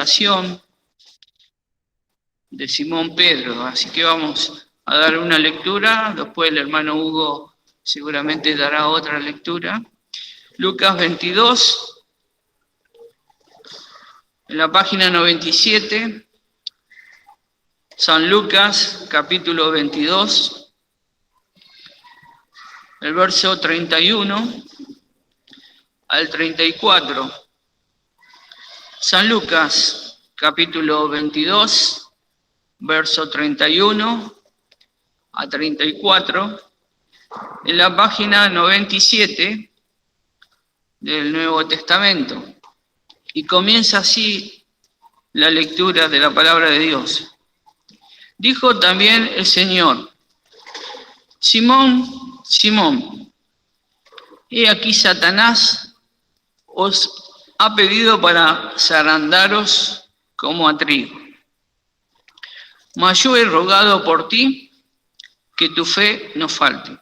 tentación de Simón Pedro. Así que vamos a dar una lectura, después el hermano Hugo seguramente dará otra lectura. Lucas 22, en la página 97, San Lucas capítulo 22, el verso 31 al 34. San Lucas capítulo 22, verso 31 a 34, en la página 97 del Nuevo Testamento. Y comienza así la lectura de la palabra de Dios. Dijo también el Señor: Simón, Simón, he aquí Satanás os ha pedido para zarandaros como a trigo. Mas yo he rogado por ti que tu fe no falte.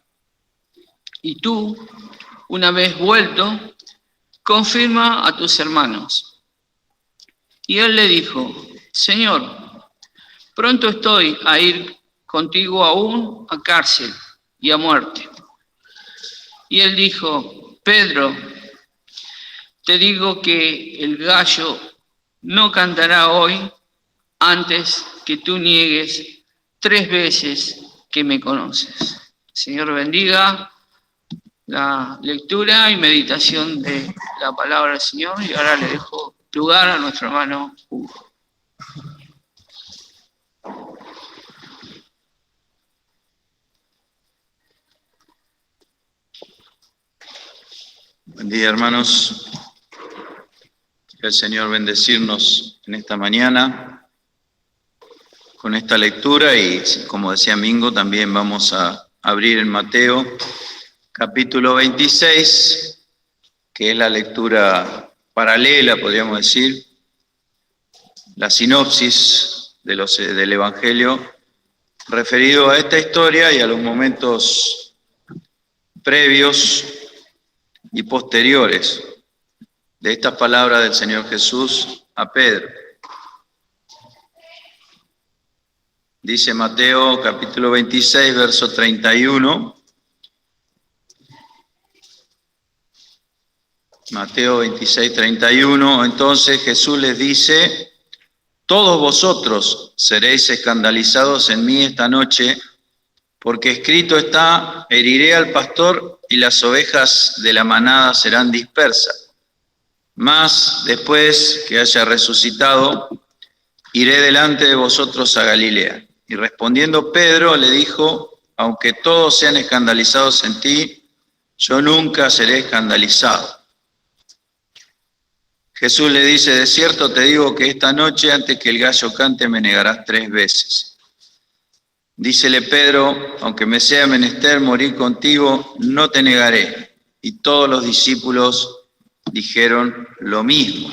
Y tú, una vez vuelto, confirma a tus hermanos. Y él le dijo: Señor, pronto estoy a ir contigo aún a cárcel y a muerte. Y él dijo: Pedro, te digo que el gallo no cantará hoy antes que tú niegues 3 veces que me conoces. Señor, bendiga la lectura y meditación de la palabra del Señor. Y ahora le dejo lugar a nuestro hermano Hugo. Buen día, hermanos. Que el Señor bendecirnos en esta mañana con esta lectura y, como decía Mingo, también vamos a abrir en Mateo capítulo 26, que es la lectura paralela, podríamos decir, la sinopsis del Evangelio referido a esta historia y a los momentos previos y posteriores de estas palabras del Señor Jesús a Pedro. Dice Mateo capítulo 26, verso 31. Mateo 26, 31. Entonces Jesús les dice: todos vosotros seréis escandalizados en mí esta noche, porque escrito está: heriré al pastor y las ovejas de la manada serán dispersas. Mas después que haya resucitado, iré delante de vosotros a Galilea. Y respondiendo Pedro le dijo: aunque todos sean escandalizados en ti, yo nunca seré escandalizado. Jesús le dice: de cierto te digo que esta noche, antes que el gallo cante, me negarás 3 veces. Dícele Pedro: aunque me sea menester morir contigo, no te negaré. Y todos los discípulos dijeron lo mismo.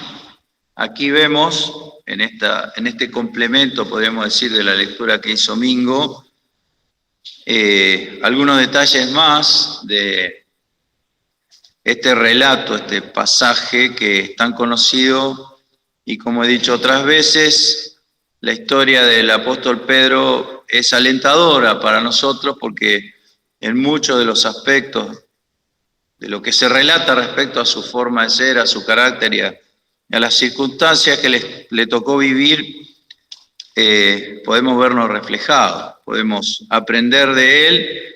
Aquí vemos, en este complemento, podríamos decir, de la lectura que hizo Mingo, algunos detalles más de este relato, este pasaje que es tan conocido, y como he dicho otras veces, la historia del apóstol Pedro es alentadora para nosotros porque en muchos de los aspectos de lo que se relata respecto a su forma de ser, a su carácter y a las circunstancias que le tocó vivir, podemos vernos reflejados, podemos aprender de él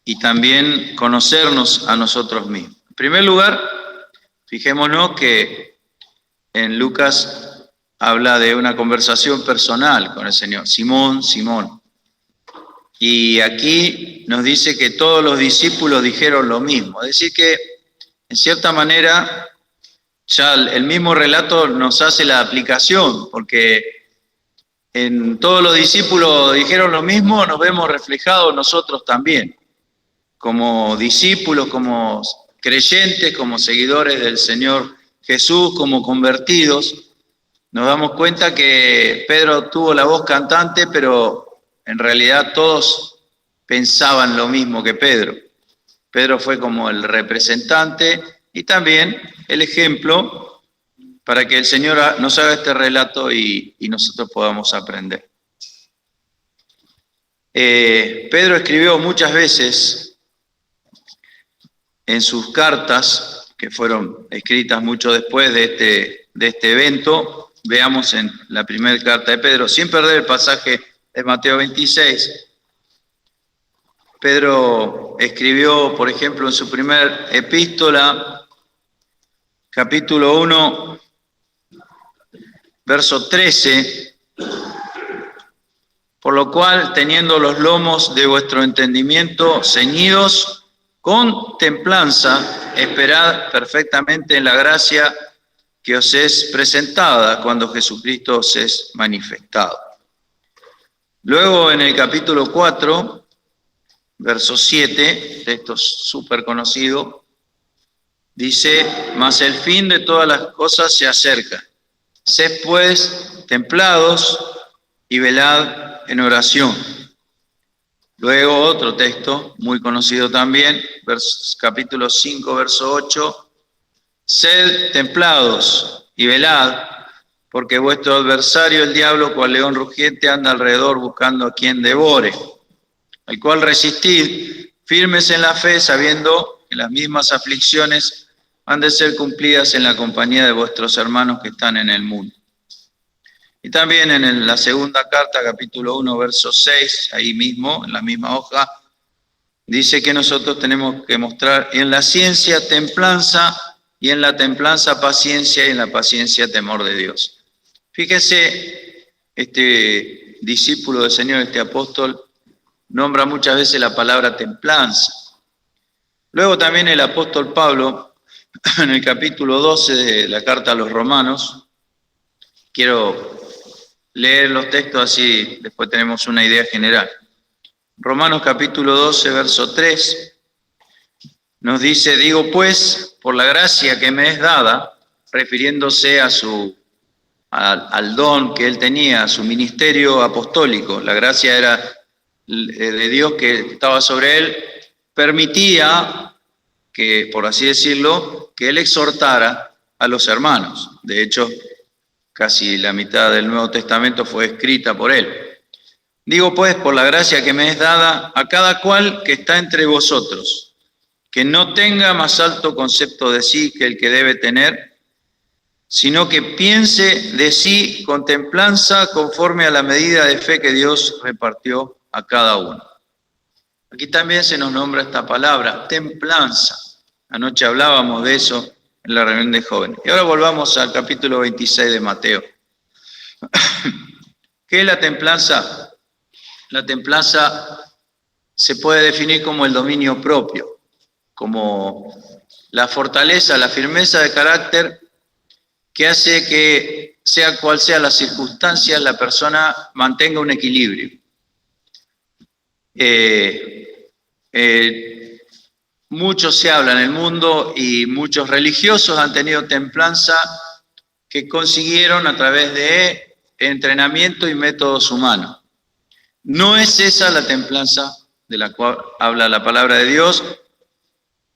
y también conocernos a nosotros mismos. En primer lugar, fijémonos que en Lucas habla de una conversación personal con el Señor: Simón, Simón. Y aquí nos dice que todos los discípulos dijeron lo mismo. Es decir que, en cierta manera, ya el mismo relato nos hace la aplicación, porque en todos los discípulos dijeron lo mismo, nos vemos reflejados nosotros también, como discípulos, como creyentes, como seguidores del Señor Jesús, como convertidos. Nos damos cuenta que Pedro tuvo la voz cantante, pero en realidad todos pensaban lo mismo que Pedro. Pedro fue como el representante y también el ejemplo para que el Señor nos haga este relato y nosotros podamos aprender. Pedro escribió muchas veces en sus cartas, que fueron escritas mucho después de este evento. Veamos en la primera carta de Pedro, sin perder el pasaje de Mateo 26. Pedro escribió, por ejemplo, en su primer epístola, capítulo 1, verso 13, por lo cual, teniendo los lomos de vuestro entendimiento ceñidos, con templanza, esperad perfectamente en la gracia que os es presentada cuando Jesucristo os es manifestado. Luego, en el capítulo 4, verso 7, texto súper conocido, dice: mas el fin de todas las cosas se acerca. Sed pues templados y velad en oración. Luego otro texto muy conocido también, capítulo 5, verso 8. Sed templados y velad, porque vuestro adversario el diablo, cual león rugiente, anda alrededor buscando a quien devore, al cual resistid firmes en la fe, sabiendo que las mismas aflicciones han de ser cumplidas en la compañía de vuestros hermanos que están en el mundo. Y también en la segunda carta, capítulo 1, verso 6, ahí mismo, en la misma hoja, dice que nosotros tenemos que mostrar en la ciencia templanza, y en la templanza paciencia, y en la paciencia temor de Dios. Fíjese, este discípulo del Señor, este apóstol, nombra muchas veces la palabra templanza. Luego también el apóstol Pablo, en el capítulo 12 de la carta a los Romanos, quiero leer los textos así después tenemos una idea general. Romanos capítulo 12, verso 3, nos dice: digo pues, por la gracia que me es dada, refiriéndose al don que él tenía, a su ministerio apostólico. La gracia era de Dios que estaba sobre él, permitía que, por así decirlo, que él exhortara a los hermanos. De hecho, casi la mitad del Nuevo Testamento fue escrita por él. Digo pues, por la gracia que me es dada, a cada cual que está entre vosotros, que no tenga más alto concepto de sí que el que debe tener, sino que piense de sí con templanza conforme a la medida de fe que Dios repartió a cada uno. Aquí también se nos nombra esta palabra, templanza. Anoche hablábamos de eso en la reunión de jóvenes. Y ahora volvamos al capítulo 26 de Mateo. ¿Qué es la templanza? La templanza se puede definir como el dominio propio, como la fortaleza, la firmeza de carácter que hace que, sea cual sea las circunstancias, la persona mantenga un equilibrio. Mucho se habla en el mundo y muchos religiosos han tenido templanza que consiguieron a través de entrenamiento y métodos humanos. No es esa la templanza de la cual habla la palabra de Dios,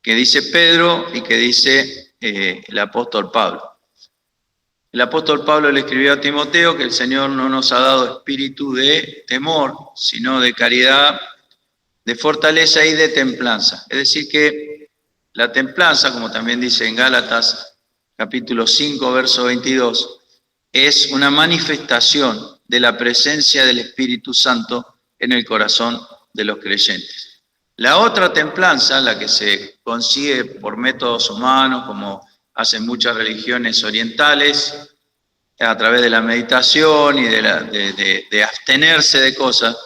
que dice Pedro y que dice el apóstol Pablo. El apóstol Pablo le escribió a Timoteo que el Señor no nos ha dado espíritu de temor, sino de caridad, de fortaleza y de templanza. Es decir que la templanza, como también dice en Gálatas capítulo 5, verso 22, es una manifestación de la presencia del Espíritu Santo en el corazón de los creyentes. La otra templanza, la que se consigue por métodos humanos, como hacen muchas religiones orientales, a través de la meditación y de abstenerse de cosas,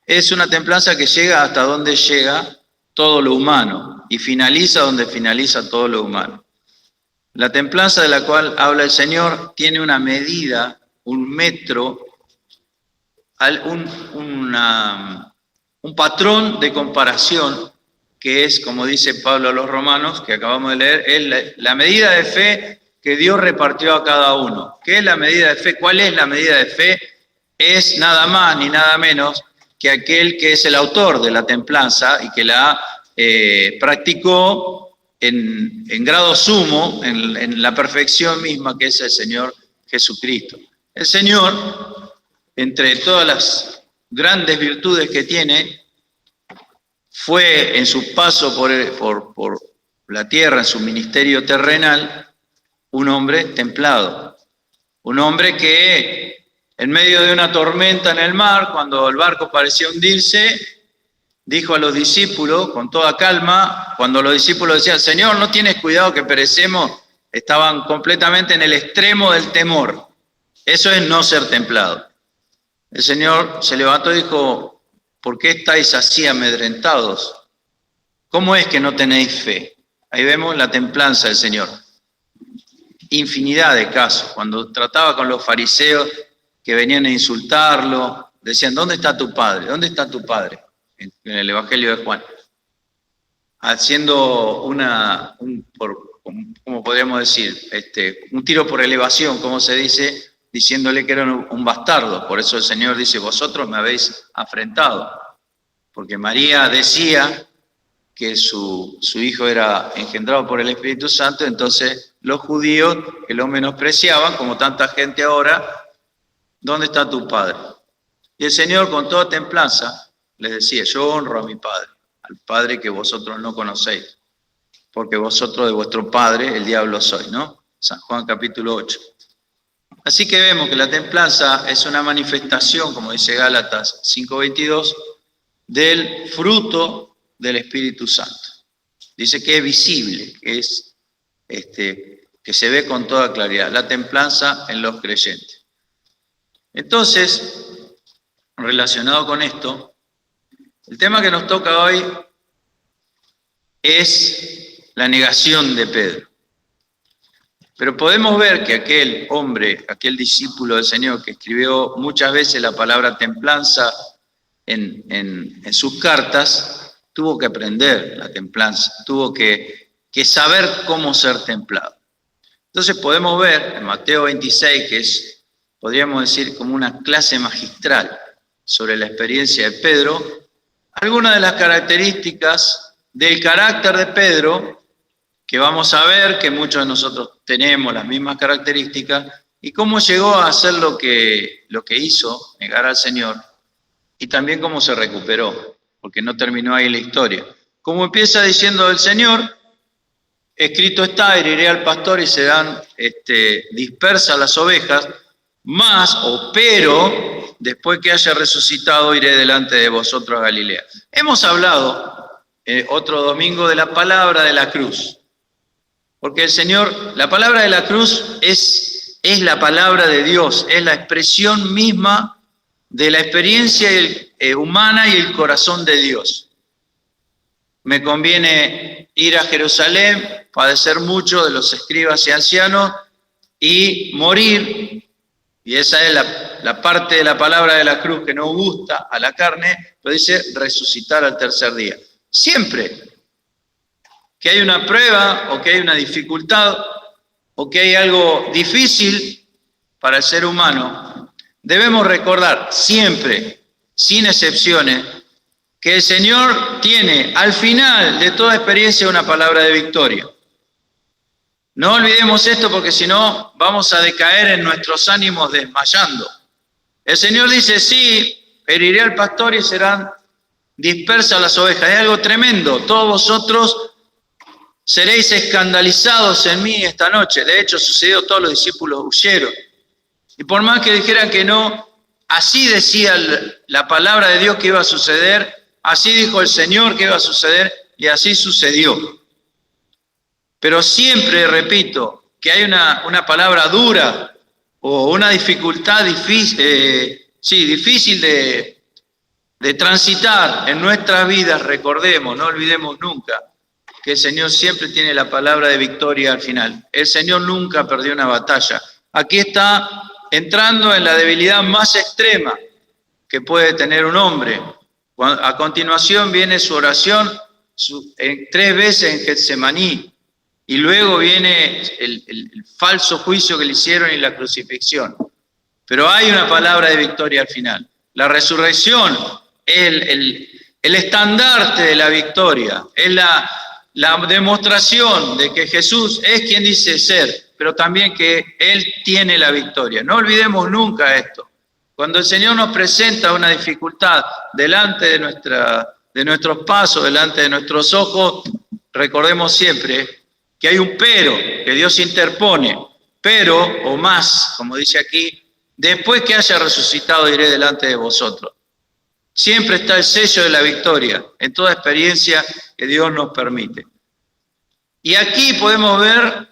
es una templanza que llega hasta donde llega todo lo humano y finaliza donde finaliza todo lo humano. La templanza de la cual habla el Señor tiene una medida, un metro, un patrón de comparación que es, como dice Pablo a los Romanos, que acabamos de leer, es la medida de fe que Dios repartió a cada uno. ¿Qué es la medida de fe? ¿Cuál es la medida de fe? Es nada más ni nada menos que aquel que es el autor de la templanza y que la practicó en grado sumo, en la perfección misma que es el Señor Jesucristo. El Señor, entre todas las grandes virtudes que tiene, fue en su paso por la tierra, en su ministerio terrenal, un hombre templado, un hombre que en medio de una tormenta en el mar, cuando el barco parecía hundirse, dijo a los discípulos con toda calma, cuando los discípulos decían, Señor, ¿no tienes cuidado que perecemos? Estaban completamente en el extremo del temor. Eso es no ser templado. El Señor se levantó y dijo, ¿por qué estáis así amedrentados? ¿Cómo es que no tenéis fe? Ahí vemos la templanza del Señor. Infinidad de casos. Cuando trataba con los fariseos que venían a insultarlo, decían, ¿dónde está tu padre? ¿Dónde está tu padre? En el Evangelio de Juan. Haciendo ¿cómo podríamos decir? Un tiro por elevación, como se dice, diciéndole que era un bastardo. Por eso el Señor dice, vosotros me habéis afrentado. Porque María decía que su hijo era engendrado por el Espíritu Santo, entonces los judíos que lo menospreciaban, como tanta gente ahora, ¿dónde está tu padre? Y el Señor con toda templanza les decía, yo honro a mi padre, al padre que vosotros no conocéis, porque vosotros de vuestro padre el diablo sois, ¿no? San Juan capítulo 8. Así que vemos que la templanza es una manifestación, como dice Gálatas 5:22, del fruto del Espíritu Santo. Dice que es visible, que es que se ve con toda claridad, la templanza en los creyentes. Entonces, relacionado con esto, el tema que nos toca hoy es la negación de Pedro. Pero podemos ver que aquel hombre, aquel discípulo del Señor que escribió muchas veces la palabra templanza en sus cartas, tuvo que aprender la templanza, tuvo que saber cómo ser templado. Entonces podemos ver en Mateo 26, que es, podríamos decir, como una clase magistral sobre la experiencia de Pedro, algunas de las características del carácter de Pedro, que vamos a ver que muchos de nosotros tenemos las mismas características, y cómo llegó a hacer lo que hizo, negar al Señor, y también cómo se recuperó, porque no terminó ahí la historia. Como empieza diciendo el Señor, escrito está, heriré al pastor y serán dispersas las ovejas, pero después que haya resucitado iré delante de vosotros a Galilea. Hemos hablado otro domingo de la palabra de la cruz, porque el Señor, la palabra de la cruz es la palabra de Dios, es la expresión misma de la experiencia humana y el corazón de Dios. Me conviene ir a Jerusalén, padecer mucho de los escribas y ancianos y morir, y esa es la parte de la palabra de la cruz que no gusta a la carne, pero dice resucitar al tercer día. Siempre que hay una prueba o que hay una dificultad o que hay algo difícil para el ser humano, debemos recordar siempre, sin excepciones, que el Señor tiene al final de toda experiencia una palabra de victoria. No olvidemos esto porque si no vamos a decaer en nuestros ánimos desmayando. El Señor dice, sí, heriré al pastor y serán dispersas las ovejas. Es algo tremendo. Todos vosotros seréis escandalizados en mí esta noche. De hecho, sucedió, todos los discípulos huyeron. Y por más que dijeran que no, así decía la palabra de Dios que iba a suceder, así dijo el Señor que iba a suceder y así sucedió. Pero siempre, repito, que hay una palabra dura o una dificultad difícil de transitar en nuestras vidas, recordemos, no olvidemos nunca que el Señor siempre tiene la palabra de victoria al final. El Señor nunca perdió una batalla. Aquí está entrando en la debilidad más extrema que puede tener un hombre. A continuación viene su oración 3 veces en Getsemaní. Y luego viene el falso juicio que le hicieron y la crucifixión. Pero hay una palabra de victoria al final. La resurrección es el estandarte de la victoria, es la demostración de que Jesús es quien dice ser, pero también que Él tiene la victoria. No olvidemos nunca esto. Cuando el Señor nos presenta una dificultad delante de nuestros pasos, delante de nuestros ojos, recordemos siempre que hay un pero, que Dios interpone, pero, o más, como dice aquí, después que haya resucitado iré delante de vosotros. Siempre está el sello de la victoria en toda experiencia que Dios nos permite. Y aquí podemos ver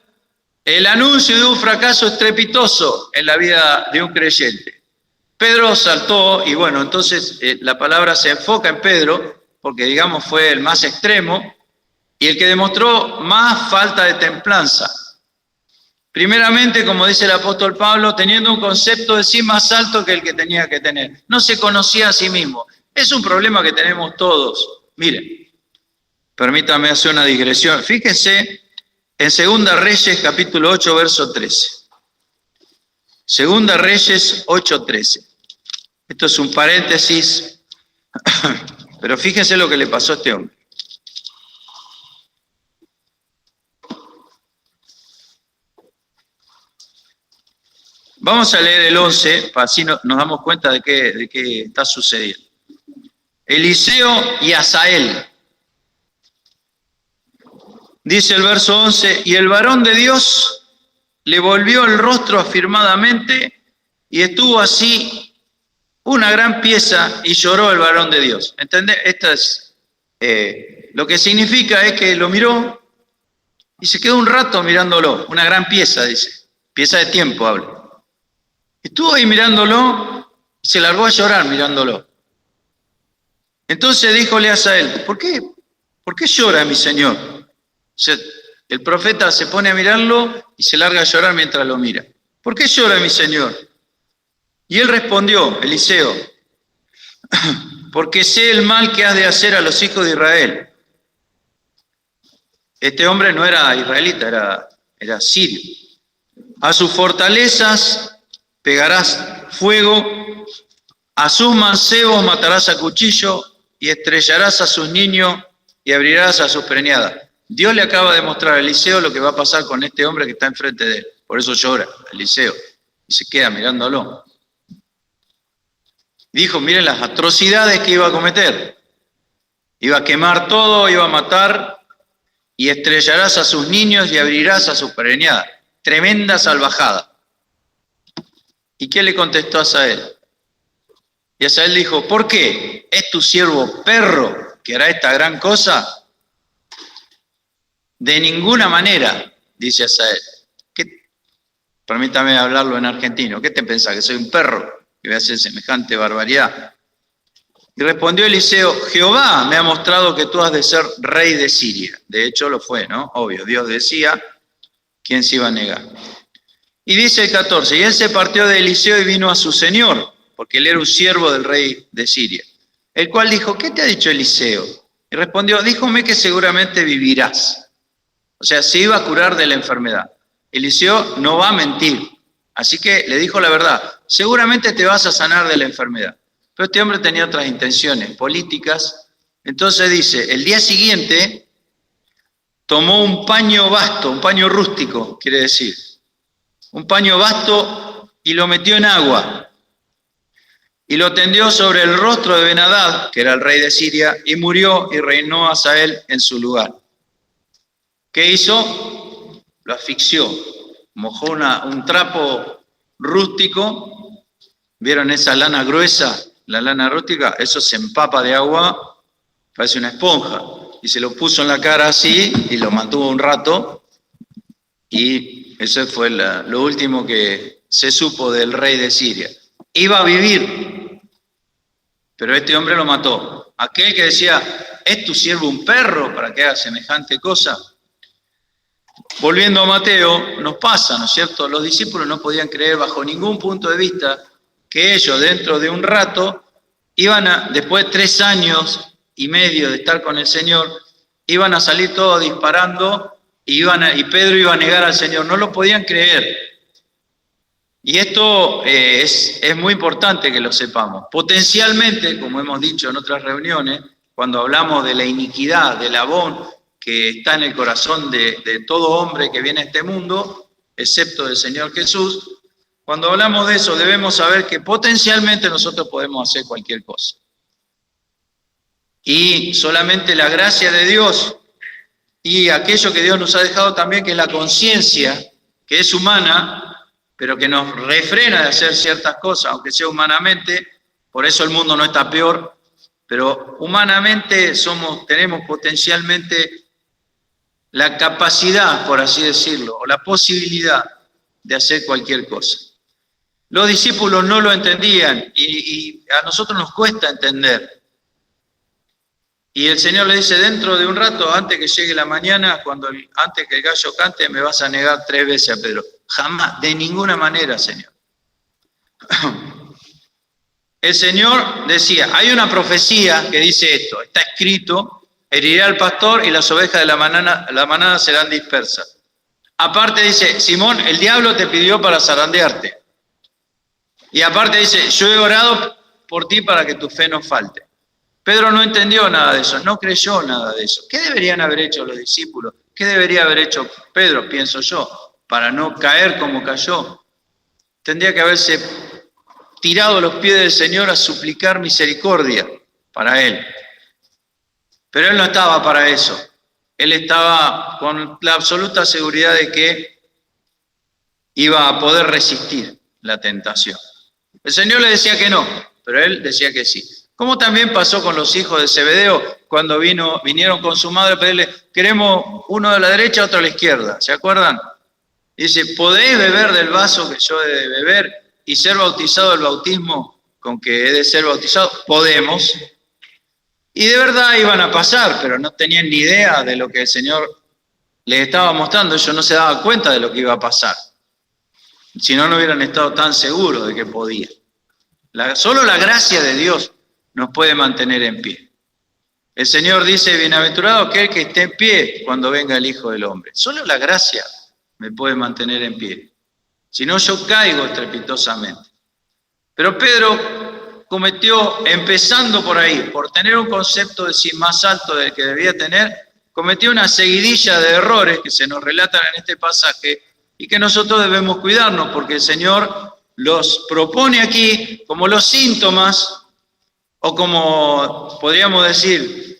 el anuncio de un fracaso estrepitoso en la vida de un creyente. Pedro saltó y bueno, entonces la palabra se enfoca en Pedro, porque digamos fue el más extremo y el que demostró más falta de templanza. Primeramente, como dice el apóstol Pablo, teniendo un concepto de sí más alto que el que tenía que tener. No se conocía a sí mismo. Es un problema que tenemos todos. Miren, permítame hacer una digresión. Fíjense en 2 Reyes, capítulo 8, verso 13. 2 Reyes 8:13. Esto es un paréntesis, pero fíjense lo que le pasó a este hombre. Vamos a leer el 11, para así nos damos cuenta de qué está sucediendo. Eliseo y Hazael. Dice el verso 11, y el varón de Dios le volvió el rostro afirmadamente y estuvo así una gran pieza y lloró el varón de Dios. ¿Entendés? Esto es, lo que significa es que lo miró y se quedó un rato mirándolo. Una gran pieza, dice. Pieza de tiempo, habla. Estuvo ahí mirándolo y se largó a llorar mirándolo. Entonces díjole a Hazael, ¿por qué llora mi señor? O sea, el profeta se pone a mirarlo y se larga a llorar mientras lo mira. ¿Por qué llora mi señor? Y él respondió, Eliseo, porque sé el mal que has de hacer a los hijos de Israel. Este hombre no era israelita, era sirio. A sus fortalezas pegarás fuego, a sus mancebos matarás a cuchillo y estrellarás a sus niños y abrirás a sus preñadas. Dios le acaba de mostrar a Eliseo lo que va a pasar con este hombre que está enfrente de él. Por eso llora Eliseo y se queda mirándolo. Dijo, miren las atrocidades que iba a cometer. Iba a quemar todo, iba a matar y estrellarás a sus niños y abrirás a sus preñadas. Tremenda salvajada. ¿Y qué le contestó a Hazael? Y Hazael dijo, ¿por qué? ¿Es tu siervo perro que hará esta gran cosa? De ninguna manera, dice Hazael. Permítame hablarlo en argentino. ¿Qué te pensás? ¿Que soy un perro que voy a hacer semejante barbaridad? Y respondió Eliseo, Jehová me ha mostrado que tú has de ser rey de Siria. De hecho lo fue, ¿no? Obvio, Dios decía, ¿quién se iba a negar? Y dice el 14, y él se partió de Eliseo y vino a su señor, porque él era un siervo del rey de Siria, el cual dijo, ¿qué te ha dicho Eliseo? Y respondió, díjome que seguramente vivirás. O sea, se iba a curar de la enfermedad. Eliseo no va a mentir, así que le dijo la verdad, seguramente te vas a sanar de la enfermedad. Pero este hombre tenía otras intenciones políticas, entonces dice, el día siguiente tomó un paño vasto, un paño rústico, quiere decir, un paño vasto y lo metió en agua y lo tendió sobre el rostro de Ben-Hadad, que era el rey de Siria, y murió y reinó Hazael en su lugar. ¿Qué hizo? Lo asfixió, mojó un trapo rústico, ¿vieron esa lana gruesa? La lana rústica, eso se empapa de agua, parece una esponja, y se lo puso en la cara así y lo mantuvo un rato, y eso fue lo último que se supo del rey de Siria. Iba a vivir, pero este hombre lo mató. Aquel que decía, ¿es tu siervo un perro para que haga semejante cosa? Volviendo a Mateo, nos pasa, ¿no es cierto? Los discípulos no podían creer bajo ningún punto de vista que ellos dentro de un rato después de 3 años y medio de estar con el Señor, iban a salir todos disparando y Pedro iba a negar al Señor. No lo podían creer. Y esto es muy importante que lo sepamos. Potencialmente, como hemos dicho en otras reuniones, cuando hablamos de la iniquidad, del abón que está en el corazón de todo hombre que viene a este mundo, excepto del Señor Jesús. Cuando hablamos de eso, debemos saber que potencialmente nosotros podemos hacer cualquier cosa. Y solamente la gracia de Dios y aquello que Dios nos ha dejado también, que es la conciencia, que es humana, pero que nos refrena de hacer ciertas cosas, aunque sea humanamente. Por eso el mundo no está peor, pero humanamente tenemos potencialmente la capacidad, por así decirlo, o la posibilidad de hacer cualquier cosa. Los discípulos no lo entendían y a nosotros nos cuesta entender. Y el Señor le dice, dentro de un rato, antes que llegue la mañana, antes que el gallo cante, me vas a negar 3 veces a Pedro. Jamás, de ninguna manera, Señor. El Señor decía, hay una profecía que dice esto, está escrito, heriré al pastor y las ovejas de la manada serán dispersas. Aparte dice, Simón, el diablo te pidió para zarandearte. Y aparte dice, yo he orado por ti para que tu fe no falte. Pedro no entendió nada de eso, no creyó nada de eso. ¿Qué deberían haber hecho los discípulos? ¿Qué debería haber hecho Pedro, pienso yo, para no caer como cayó? Tendría que haberse tirado a los pies del Señor a suplicar misericordia para él. Pero él no estaba para eso. Él estaba con la absoluta seguridad de que iba a poder resistir la tentación. El Señor le decía que no, pero él decía que sí. Como también pasó con los hijos de Zebedeo, cuando vinieron con su madre a pedirle, queremos uno de la derecha, otro a la izquierda, ¿se acuerdan? Dice, ¿podéis beber del vaso que yo he de beber y ser bautizado el bautismo con que he de ser bautizado? Podemos. Y de verdad iban a pasar, pero no tenían ni idea de lo que el Señor les estaba mostrando. Ellos no se daban cuenta de lo que iba a pasar. Si no, no hubieran estado tan seguros de que podía. Solo la gracia de Dios nos puede mantener en pie. El Señor dice, bienaventurado aquel que esté en pie cuando venga el Hijo del Hombre. Solo la gracia me puede mantener en pie. Si no, yo caigo estrepitosamente. Pero Pedro cometió, empezando por ahí, por tener un concepto de sí más alto del que debía tener, cometió una seguidilla de errores que se nos relatan en este pasaje y que nosotros debemos cuidarnos, porque el Señor los propone aquí como los síntomas, o como podríamos decir,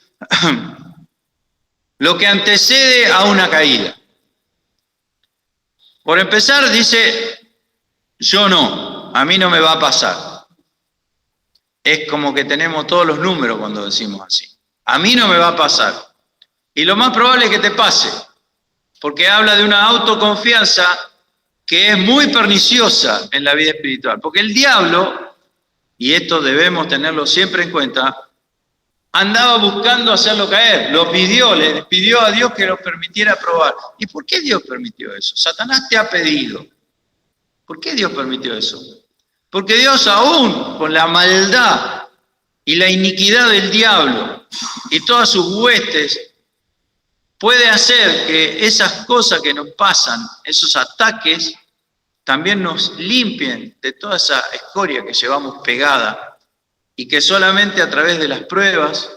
lo que antecede a una caída. Por empezar, dice, yo no, a mí no me va a pasar. Es como que tenemos todos los números cuando decimos así. A mí no me va a pasar. Y lo más probable es que te pase, porque habla de una autoconfianza que es muy perniciosa en la vida espiritual. Porque el diablo, y esto debemos tenerlo siempre en cuenta, andaba buscando hacerlo caer, le pidió a Dios que lo permitiera probar. ¿Y por qué Dios permitió eso? Satanás te ha pedido. ¿Por qué Dios permitió eso? Porque Dios, aún con la maldad y la iniquidad del diablo y todas sus huestes, puede hacer que esas cosas que nos pasan, esos ataques, también nos limpien de toda esa escoria que llevamos pegada y que solamente a través de las pruebas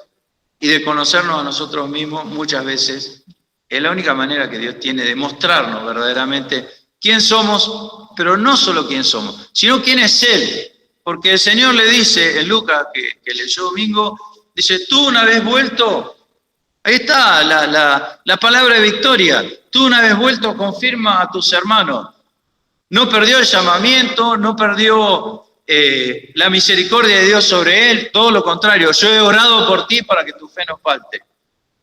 y de conocernos a nosotros mismos muchas veces es la única manera que Dios tiene de mostrarnos verdaderamente quién somos, pero no solo quién somos, sino quién es Él. Porque el Señor le dice en Lucas, que leyó domingo, dice, tú una vez vuelto, ahí está la palabra de victoria, tú una vez vuelto confirma a tus hermanos. No perdió el llamamiento, no perdió la misericordia de Dios sobre él, todo lo contrario, yo he orado por ti para que tu fe no falte.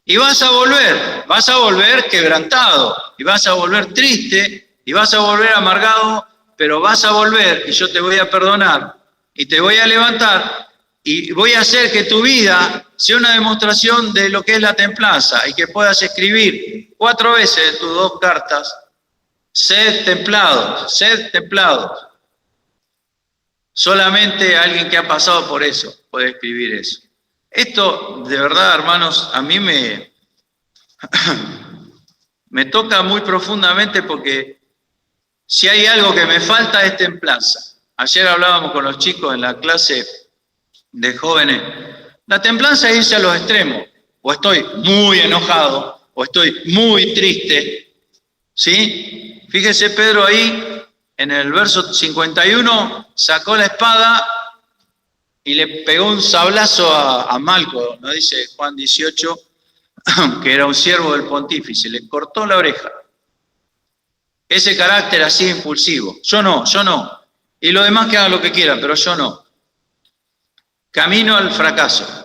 Y vas a volver quebrantado, y vas a volver triste, y vas a volver amargado, pero vas a volver y yo te voy a perdonar, y te voy a levantar, y voy a hacer que tu vida sea una demostración de lo que es la templanza, y que puedas escribir 4 veces en tus 2 cartas, sed templados, sed templados. Solamente alguien que ha pasado por eso puede escribir eso. Esto, de verdad, hermanos, a mí me toca muy profundamente, porque si hay algo que me falta es templanza. Ayer hablábamos con los chicos en la clase de jóvenes. La templanza es irse a los extremos. O estoy muy enojado, o estoy muy triste, ¿sí? Fíjese Pedro ahí, en el verso 51, sacó la espada y le pegó un sablazo a Malco, ¿no? Dice Juan 18, que era un siervo del pontífice, le cortó la oreja. Ese carácter así impulsivo. Yo no. Y los demás que hagan lo que quieran, pero yo no. Camino al fracaso.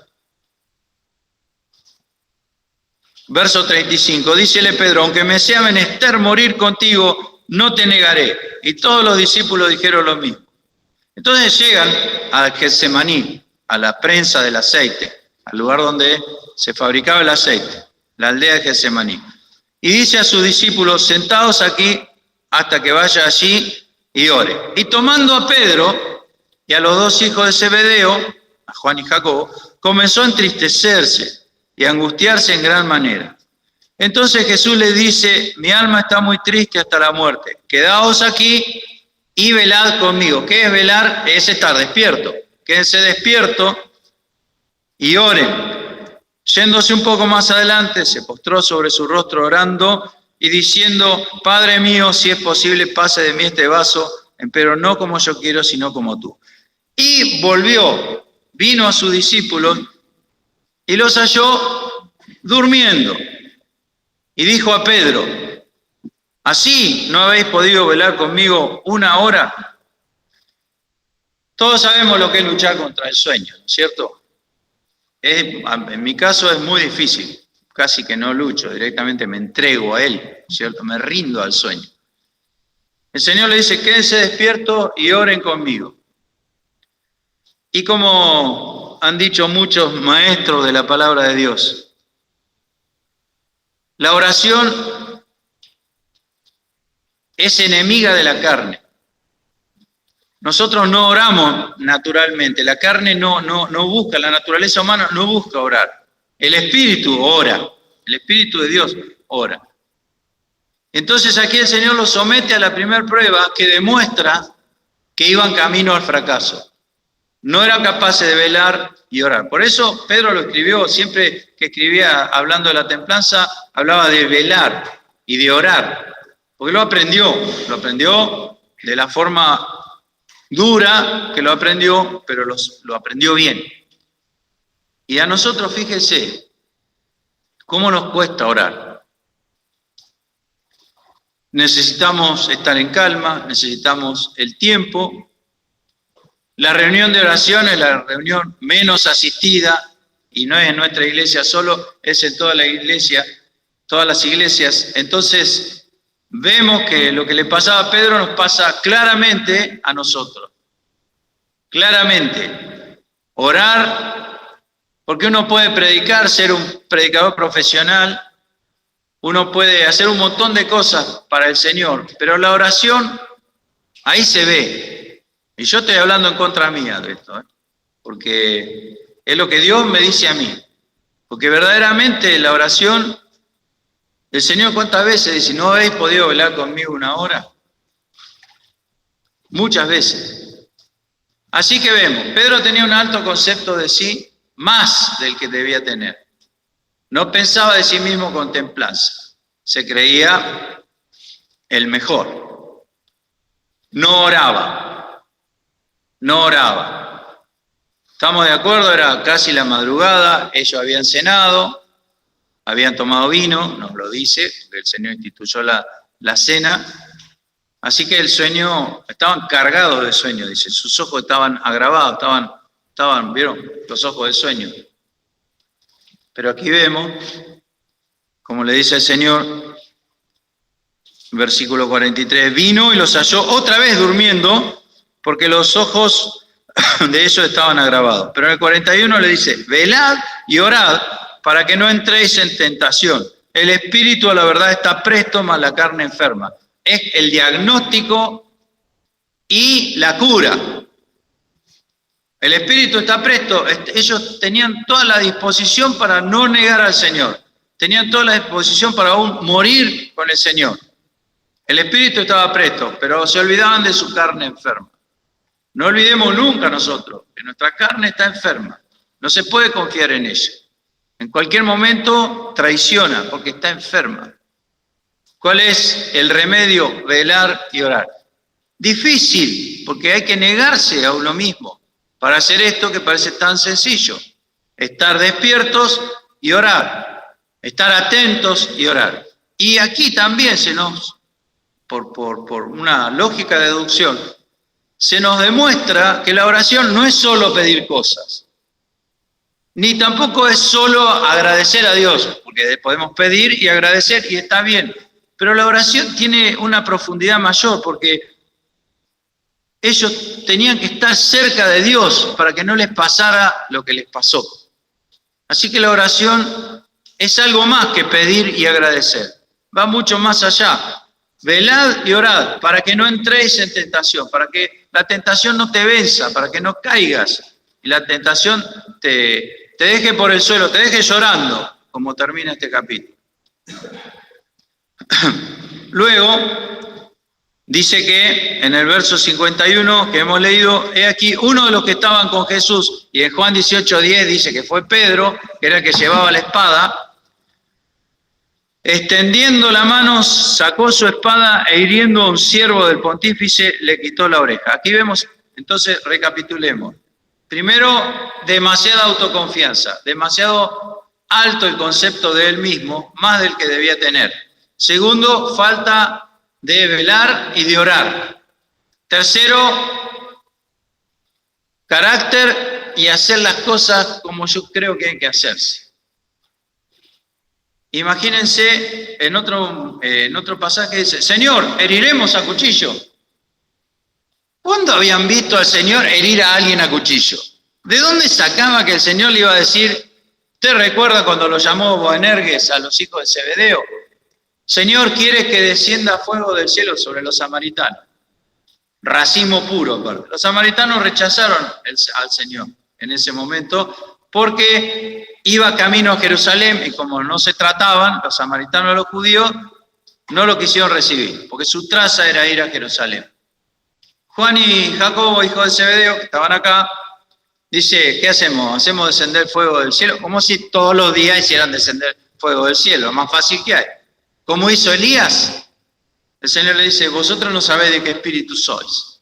Verso 35, dícele Pedro, aunque me sea menester morir contigo, no te negaré. Y todos los discípulos dijeron lo mismo. Entonces llegan a Getsemaní, a la prensa del aceite, al lugar donde se fabricaba el aceite, la aldea de Getsemaní. Y dice a sus discípulos, sentados aquí hasta que vaya allí y ore. Y tomando a Pedro y a los dos hijos de Zebedeo, a Juan y Jacobo, comenzó a entristecerse y a angustiarse en gran manera. Entonces Jesús les dice, mi alma está muy triste hasta la muerte. Quedaos aquí y velad conmigo. ¿Qué es velar? Es estar despierto. Quédense despiertos y oren. Yéndose un poco más adelante, se postró sobre su rostro orando y diciendo, Padre mío, si es posible, pase de mí este vaso, pero no como yo quiero, sino como tú. Y volvió, vino a sus discípulos y los halló durmiendo. Y dijo a Pedro, ¿así no habéis podido velar conmigo 1 hora? Todos sabemos lo que es luchar contra el sueño, ¿no es cierto? En mi caso es muy difícil. Casi que no lucho, directamente me entrego a él, ¿cierto? Me rindo al sueño. El Señor le dice, quédense despiertos y oren conmigo. Y como han dicho muchos maestros de la palabra de Dios, la oración es enemiga de la carne. Nosotros no oramos naturalmente, la carne no busca, la naturaleza humana no busca orar. El Espíritu ora, el Espíritu de Dios ora. Entonces aquí el Señor los somete a la primera prueba que demuestra que iban camino al fracaso. No eran capaces de velar y orar. Por eso Pedro lo escribió, siempre que escribía hablando de la templanza, hablaba de velar y de orar. Porque lo aprendió de la forma dura que lo aprendió, pero lo aprendió bien. Y a nosotros, fíjese, ¿cómo nos cuesta orar? Necesitamos estar en calma, necesitamos el tiempo. La reunión de oración es la reunión menos asistida, y no es en nuestra iglesia solo, es en toda la iglesia, todas las iglesias. Entonces, vemos que lo que le pasaba a Pedro nos pasa claramente a nosotros. Claramente. Orar. Porque uno puede predicar, ser un predicador profesional, uno puede hacer un montón de cosas para el Señor, pero la oración, ahí se ve. Y yo estoy hablando en contra mía de esto, porque es lo que Dios me dice a mí. Porque verdaderamente la oración, el Señor cuántas veces dice, ¿no habéis podido velar conmigo 1 hora? Muchas veces. Así que vemos, Pedro tenía un alto concepto de sí, más del que debía tener. No pensaba de sí mismo con templanza. Se creía el mejor. No oraba. ¿Estamos de acuerdo? Era casi la madrugada, ellos habían cenado, habían tomado vino, nos lo dice, porque el Señor instituyó la cena. Así que el sueño, estaban cargados de sueño, dice, sus ojos estaban agravados, ¿vieron? Los ojos del sueño. Pero aquí vemos, como le dice el Señor, versículo 43, vino y los halló otra vez durmiendo, porque los ojos de ellos estaban agravados. Pero en el 41 le dice, velad y orad para que no entréis en tentación. El espíritu a la verdad está presto, mas la carne enferma. Es el diagnóstico y la cura. El espíritu está presto. Ellos tenían toda la disposición para no negar al Señor. Tenían toda la disposición para aún morir con el Señor. El espíritu estaba presto, pero se olvidaban de su carne enferma. No olvidemos nunca nosotros que nuestra carne está enferma. No se puede confiar en ella. En cualquier momento traiciona porque está enferma. ¿Cuál es el remedio? Velar y orar. Difícil, porque hay que negarse a uno mismo para hacer esto que parece tan sencillo. Estar despiertos y orar. Estar atentos y orar. Y aquí también por una lógica de deducción, se nos demuestra que la oración no es solo pedir cosas, ni tampoco es solo agradecer a Dios, porque podemos pedir y agradecer y está bien, pero la oración tiene una profundidad mayor, porque ellos tenían que estar cerca de Dios para que no les pasara lo que les pasó. Así que la oración es algo más que pedir y agradecer, va mucho más allá. Velad y orad para que no entréis en tentación, para que la tentación no te venza, para que no caigas y la tentación te deje por el suelo, te deje llorando, como termina este capítulo. Luego, dice que en el verso 51 que hemos leído, he aquí uno de los que estaban con Jesús, y en Juan 18:10 dice que fue Pedro, que era el que llevaba la espada, extendiendo la mano, sacó su espada e hiriendo a un siervo del pontífice, le quitó la oreja. Aquí vemos, entonces recapitulemos. Primero, demasiada autoconfianza, demasiado alto el concepto de él mismo, más del que debía tener. Segundo, falta de velar y de orar. Tercero, carácter y hacer las cosas como yo creo que hay que hacerse. Imagínense, en otro pasaje dice, Señor, heriremos a cuchillo. ¿Cuándo habían visto al Señor herir a alguien a cuchillo? ¿De dónde sacaba que el Señor le iba a decir, ¿usted recuerda cuando lo llamó Boanerges a los hijos de Zebedeo? Señor, ¿quieres que descienda fuego del cielo sobre los samaritanos? Racismo puro, aparte. Los samaritanos rechazaron al Señor en ese momento porque iba camino a Jerusalén y como no se trataban los samaritanos a los judíos, no lo quisieron recibir, porque su traza era ir a Jerusalén. Juan y Jacobo, hijos de Zebedeo, que estaban acá, dice, ¿qué hacemos? ¿Hacemos descender fuego del cielo? Como si todos los días hicieran descender fuego del cielo, lo más fácil que hay. Como hizo Elías, el Señor le dice, vosotros no sabéis de qué espíritu sois.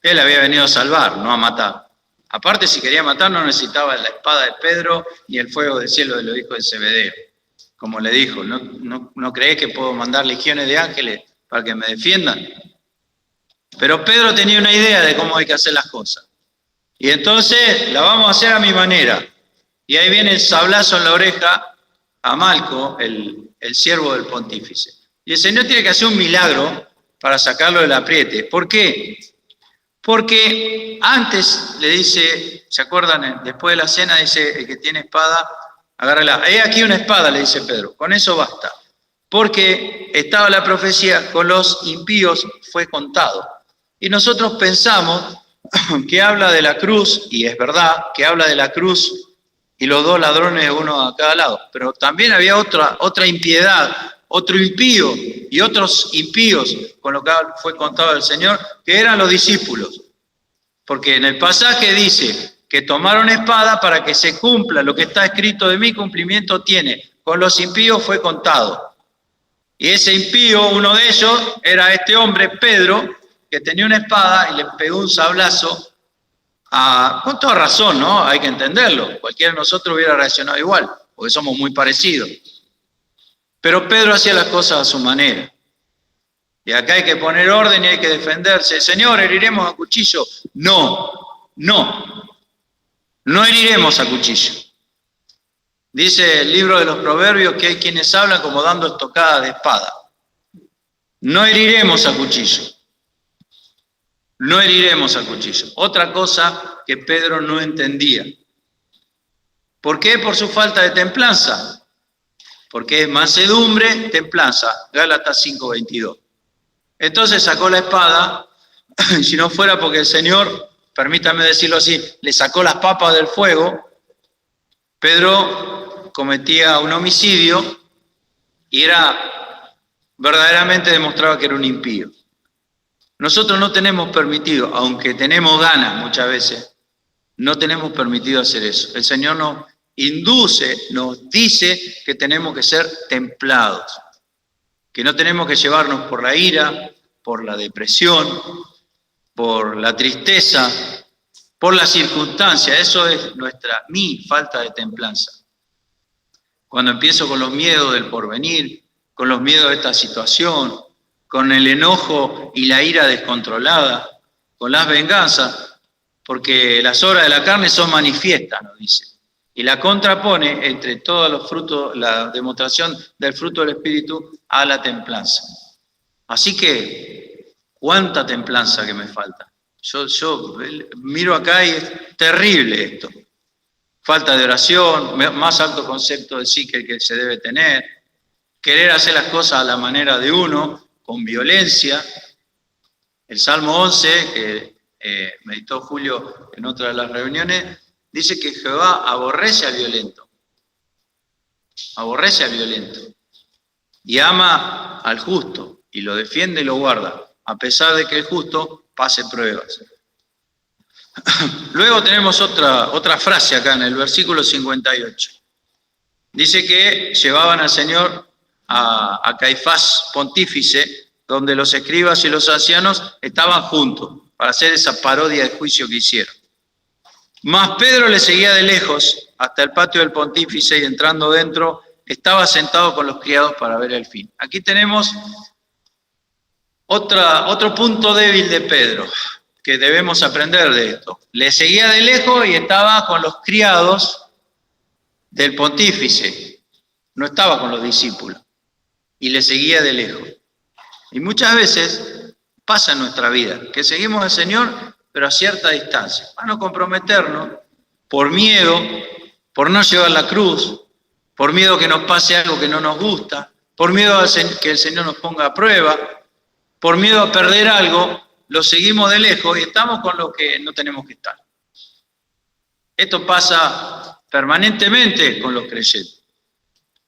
Él había venido a salvar, no a matar. Aparte, si quería matar, no necesitaba la espada de Pedro ni el fuego del cielo de los hijos de Zebedeo. Como le dijo, ¿no creéis que puedo mandar legiones de ángeles para que me defiendan? Pero Pedro tenía una idea de cómo hay que hacer las cosas. Y entonces la vamos a hacer a mi manera. Y ahí viene el sablazo en la oreja a Malco, el siervo del pontífice. Y el Señor tiene que hacer un milagro para sacarlo del apriete. ¿Por qué? Porque antes le dice, ¿se acuerdan? Después de la cena dice, el que tiene espada, agárrala. He aquí una espada, le dice Pedro, con eso basta. Porque estaba la profecía, con los impíos fue contado. Y nosotros pensamos que habla de la cruz, y es verdad, que habla de la cruz y los dos ladrones, uno a cada lado. Pero también había otra impiedad, otro impío y otros impíos, con lo que fue contado el Señor, que eran los discípulos. Porque en el pasaje dice que tomaron espada para que se cumpla lo que está escrito de mí, cumplimiento tiene. Con los impíos fue contado. Y ese impío, uno de ellos, era este hombre, Pedro, que tenía una espada y le pegó un sablazo, con toda razón, ¿no? Hay que entenderlo. Cualquiera de nosotros hubiera reaccionado igual, porque somos muy parecidos. Pero Pedro hacía las cosas a su manera. Y acá hay que poner orden y hay que defenderse. Señor, ¿heriremos a cuchillo? No heriremos a cuchillo. Dice el libro de los Proverbios que hay quienes hablan como dando estocadas de espada. No heriremos a cuchillo. No heriremos a cuchillo. Otra cosa que Pedro no entendía. ¿Por qué? Por su falta de templanza. Porque es mansedumbre, templanza. Gálatas 5:22. Entonces sacó la espada, si no fuera porque el Señor, permítame decirlo así, le sacó las papas del fuego, Pedro cometía un homicidio y verdaderamente demostraba que era un impío. Nosotros no tenemos permitido, aunque tenemos ganas muchas veces, No tenemos permitido hacer eso. El Señor nos induce, nos dice que tenemos que ser templados, que no tenemos que llevarnos por la ira, por la depresión, por la tristeza, por la circunstancia. Eso es mi falta de templanza. Cuando empiezo con los miedos del porvenir, con los miedos de esta situación, con el enojo y la ira descontrolada, con las venganzas, porque las obras de la carne son manifiestas, nos dice. Y la contrapone entre todos los frutos, la demostración del fruto del Espíritu a la templanza. Así que, ¿cuánta templanza que me falta? Yo miro acá y es terrible esto. Falta de oración, más alto concepto de sí que el que se debe tener, querer hacer las cosas a la manera de uno, con violencia. El Salmo 11, que meditó Julio en otra de las reuniones, dice que Jehová aborrece al violento. Aborrece al violento. Y ama al justo, y lo defiende y lo guarda, a pesar de que el justo pase pruebas. Luego tenemos otra frase acá en el versículo 58. Dice que llevaban al Señor a Caifás pontífice, donde los escribas y los ancianos estaban juntos para hacer esa parodia de juicio que hicieron. Mas Pedro le seguía de lejos hasta el patio del pontífice y entrando dentro estaba sentado con los criados para ver el fin. Aquí tenemos otro punto débil de Pedro, que debemos aprender de esto. Le seguía de lejos y estaba con los criados del pontífice, no estaba con los discípulos, y le seguía de lejos. Y muchas veces pasa en nuestra vida, que seguimos al Señor, pero a cierta distancia, para no comprometernos, por miedo, por no llevar la cruz, por miedo que nos pase algo que no nos gusta, por miedo a que el Señor nos ponga a prueba, por miedo a perder algo, lo seguimos de lejos y estamos con lo que no tenemos que estar. Esto pasa permanentemente con los creyentes.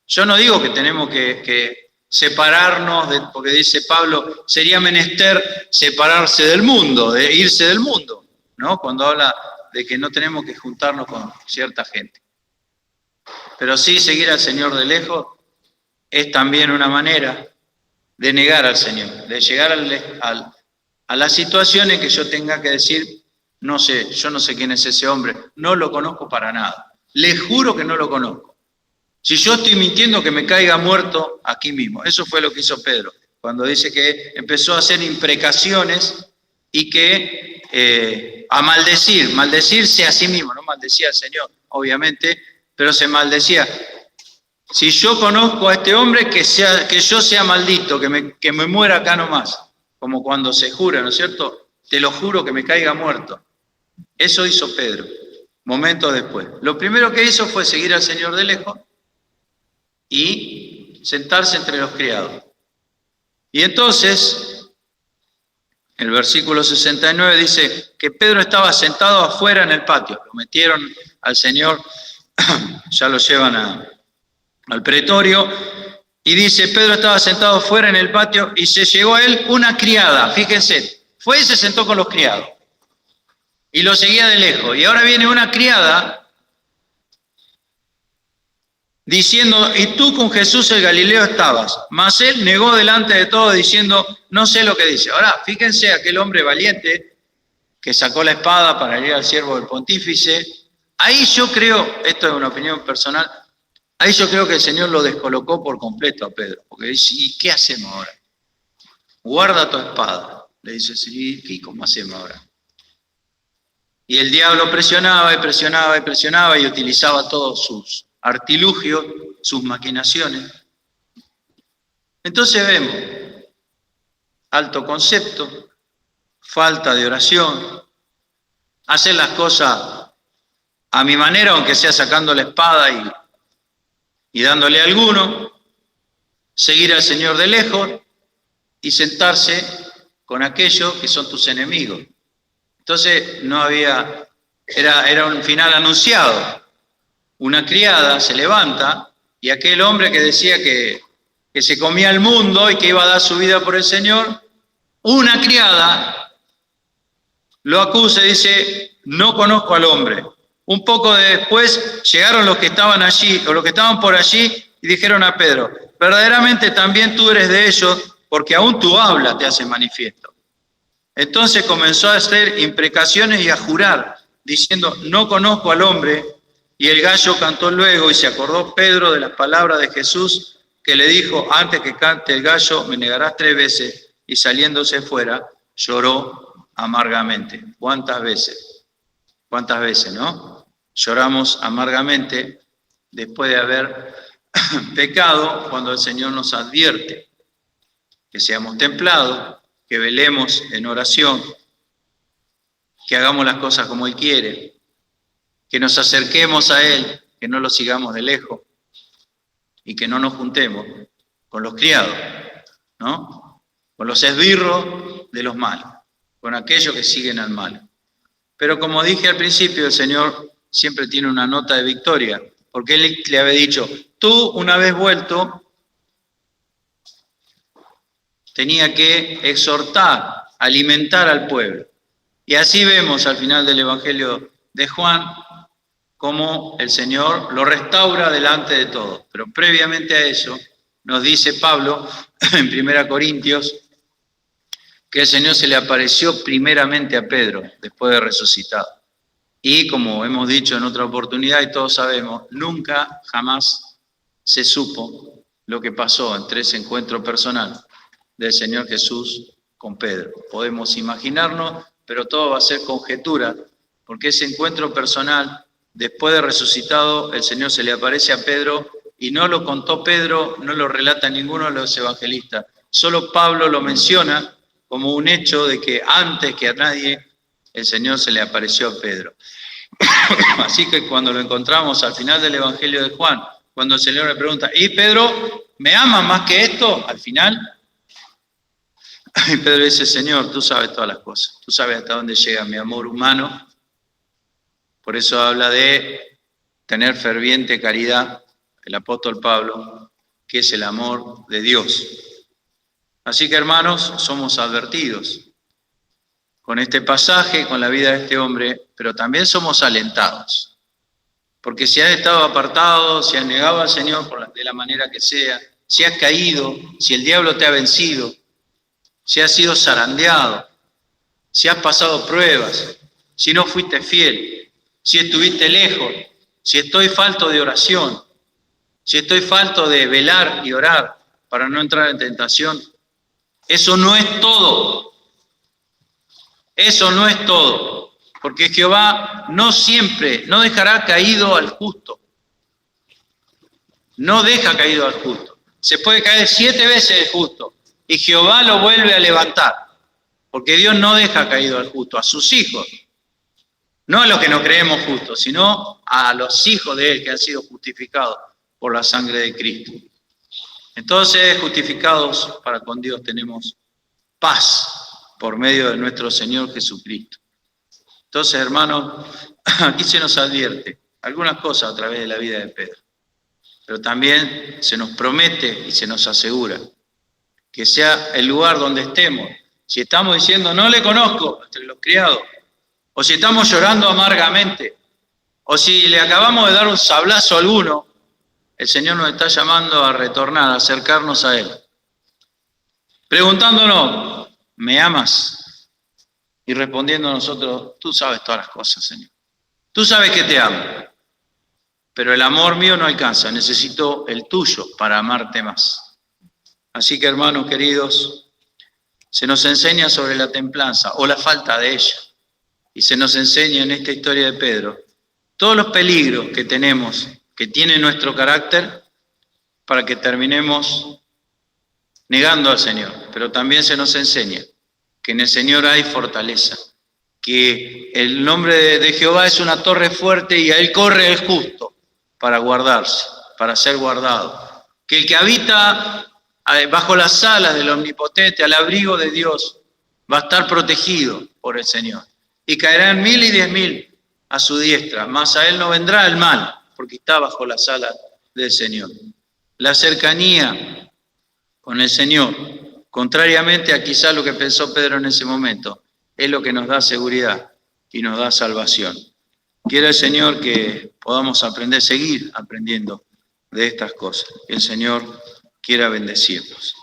Yo no digo que tenemos que separarnos, porque dice Pablo, sería menester separarse del mundo, de irse del mundo, ¿no? Cuando habla de que no tenemos que juntarnos con cierta gente. Pero sí, seguir al Señor de lejos es también una manera de negar al Señor, de llegar a la situación en que yo tenga que decir, no sé, yo no sé quién es ese hombre, no lo conozco para nada, le juro que no lo conozco. Si yo estoy mintiendo, que me caiga muerto aquí mismo. Eso fue lo que hizo Pedro, cuando dice que empezó a hacer imprecaciones y que a maldecirse a sí mismo, no maldecía al Señor, obviamente, pero se maldecía. Si yo conozco a este hombre, que yo sea maldito, que me muera acá nomás, como cuando se jura, ¿no es cierto? Te lo juro que me caiga muerto. Eso hizo Pedro, momentos después. Lo primero que hizo fue seguir al Señor de lejos y sentarse entre los criados. Y entonces, el versículo 69 dice que Pedro estaba sentado afuera en el patio. Lo metieron al Señor, ya lo llevan al pretorio, y dice, Pedro estaba sentado afuera en el patio y se llegó a él una criada, fíjense, fue y se sentó con los criados y lo seguía de lejos. Y ahora viene una criada diciendo, y tú con Jesús el Galileo estabas. Mas él negó delante de todos diciendo, no sé lo que dice. Ahora, fíjense aquel hombre valiente que sacó la espada para herir al siervo del pontífice. Ahí yo creo, esto es una opinión personal, ahí yo creo que el Señor lo descolocó por completo a Pedro, porque dice, ¿y qué hacemos ahora? Guarda tu espada. Le dice, sí, ¿y cómo hacemos ahora? Y el diablo presionaba y presionaba y presionaba y utilizaba todos sus artilugios, sus maquinaciones. Entonces vemos alto concepto, falta de oración, hacer las cosas a mi manera, aunque sea sacando la espada y dándole a alguno, seguir al Señor de lejos y sentarse con aquellos que son tus enemigos. Entonces no había, era un final anunciado. Una criada se levanta y aquel hombre que decía que se comía el mundo y que iba a dar su vida por el Señor, una criada lo acusa y dice, no conozco al hombre. Un poco después llegaron los que estaban allí, o los que estaban por allí, y dijeron a Pedro, verdaderamente también tú eres de ellos, porque aún tu habla te hace manifiesto. Entonces comenzó a hacer imprecaciones y a jurar, diciendo, no conozco al hombre. Y el gallo cantó luego, y se acordó Pedro de las palabras de Jesús, que le dijo, antes que cante el gallo, me negarás 3 veces. Y saliéndose fuera, lloró amargamente. ¿Cuántas veces? ¿Cuántas veces, no? Lloramos amargamente después de haber pecado, cuando el Señor nos advierte que seamos templados, que velemos en oración, que hagamos las cosas como Él quiere, que nos acerquemos a Él, que no lo sigamos de lejos y que no nos juntemos con los criados, ¿no? Con los esbirros de los malos, con aquellos que siguen al mal. Pero como dije al principio, el Señor siempre tiene una nota de victoria, porque Él le había dicho, tú una vez vuelto, tenía que exhortar, alimentar al pueblo. Y así vemos al final del Evangelio de Juan, cómo el Señor lo restaura delante de todos. Pero previamente a eso, nos dice Pablo en 1 Corintios, que el Señor se le apareció primeramente a Pedro, después de resucitado. Y como hemos dicho en otra oportunidad, y todos sabemos, nunca, jamás se supo lo que pasó entre ese encuentro personal del Señor Jesús con Pedro. Podemos imaginarnos, pero todo va a ser conjetura, porque ese encuentro personal, después de resucitado, el Señor se le aparece a Pedro y no lo contó Pedro, no lo relata ninguno de los evangelistas. Solo Pablo lo menciona como un hecho de que antes que a nadie el Señor se le apareció a Pedro. Así que cuando lo encontramos al final del Evangelio de Juan, cuando el Señor le pregunta, ¿y Pedro, me amas más que esto? Al final, y Pedro dice, Señor, tú sabes todas las cosas, tú sabes hasta dónde llega mi amor humano. Por eso habla de tener ferviente caridad, el apóstol Pablo, que es el amor de Dios. Así que, hermanos, somos advertidos con este pasaje, con la vida de este hombre, pero también somos alentados. Porque si has estado apartado, si has negado al Señor de la manera que sea, si has caído, si el diablo te ha vencido, si has sido zarandeado, si has pasado pruebas, si no fuiste fiel, si estuviste lejos, si estoy falto de oración, si estoy falto de velar y orar para no entrar en tentación, eso no es todo. Eso no es todo. Porque Jehová no siempre, no dejará caído al justo. No deja caído al justo. Se puede caer 7 veces el justo y Jehová lo vuelve a levantar. Porque Dios no deja caído al justo, a sus hijos. No a los que no creemos justos, sino a los hijos de Él que han sido justificados por la sangre de Cristo. Entonces, justificados para con Dios, tenemos paz por medio de nuestro Señor Jesucristo. Entonces, hermanos, aquí se nos advierte algunas cosas a través de la vida de Pedro, pero también se nos promete y se nos asegura que sea el lugar donde estemos. Si estamos diciendo, no le conozco, entre los criados, o si estamos llorando amargamente, o si le acabamos de dar un sablazo a alguno, el Señor nos está llamando a retornar, a acercarnos a Él, preguntándonos, ¿me amas? Y respondiendo a nosotros, tú sabes todas las cosas, Señor. Tú sabes que te amo, pero el amor mío no alcanza, necesito el tuyo para amarte más. Así que, hermanos queridos, se nos enseña sobre la templanza o la falta de ella, y se nos enseña en esta historia de Pedro todos los peligros que tenemos, que tiene nuestro carácter, para que terminemos negando al Señor. Pero también se nos enseña que en el Señor hay fortaleza, que el nombre de Jehová es una torre fuerte y a Él corre el justo para guardarse, para ser guardado. Que el que habita bajo las alas del Omnipotente, al abrigo de Dios, va a estar protegido por el Señor. Y caerán 1000 y 10.000 a su diestra, mas a Él no vendrá el mal, porque está bajo las alas del Señor. La cercanía con el Señor, contrariamente a quizá lo que pensó Pedro en ese momento, es lo que nos da seguridad. y nos da salvación. Quiera el Señor que podamos aprender, seguir aprendiendo de estas cosas. Que el Señor quiera bendecirnos.